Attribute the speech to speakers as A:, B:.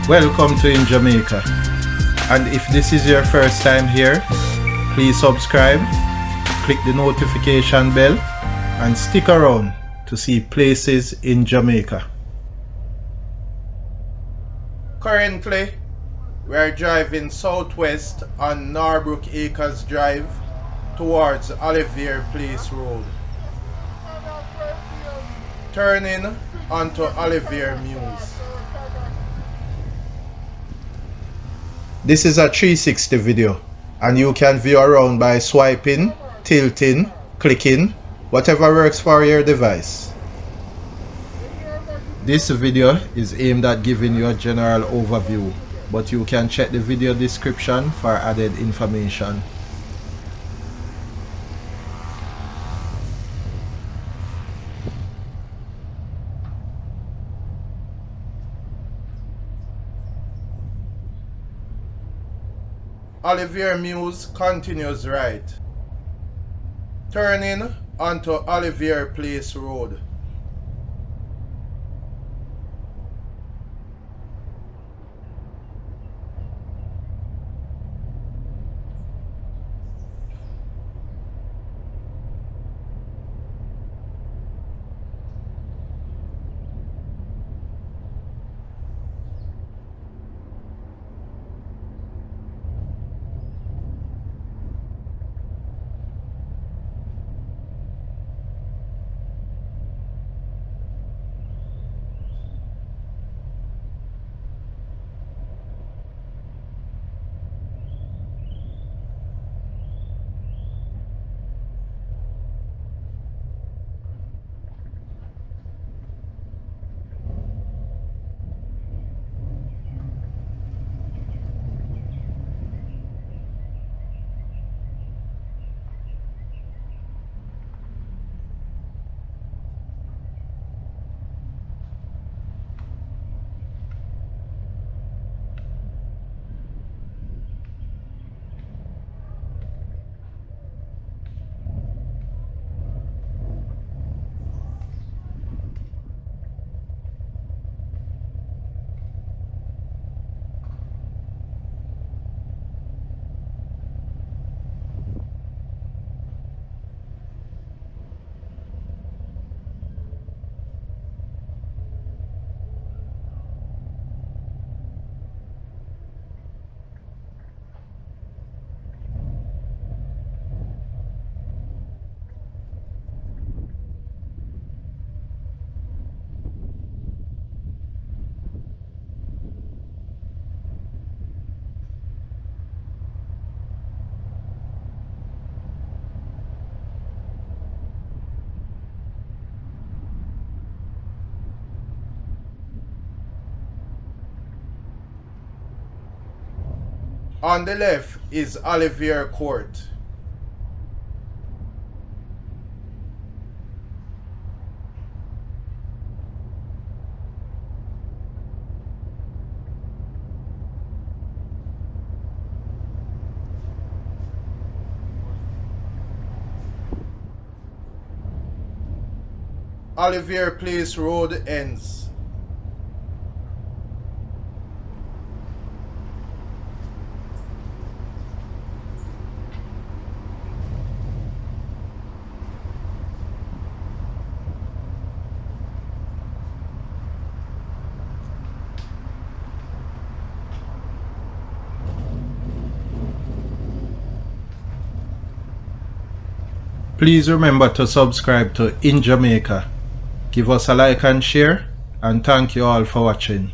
A: Welcome to In Jamaica, and if this is your first time here, please subscribe, click the notification bell and stick around to see places in Jamaica. Currently, we are driving southwest on Norbrook Acres Drive towards Olivier Place Road, turning onto Olivier Mews. This is a 360 video, and you can view around by swiping, tilting, clicking, whatever works for your device. This video is aimed at giving you a general overview, but you can check the video description for added information. Olivier Mews continues right, turning onto Olivier Place Road. On the left is Olivier Court. Olivier Place Road ends. Please remember to subscribe to In Jamaica. Give us a like and share, and thank you all for watching.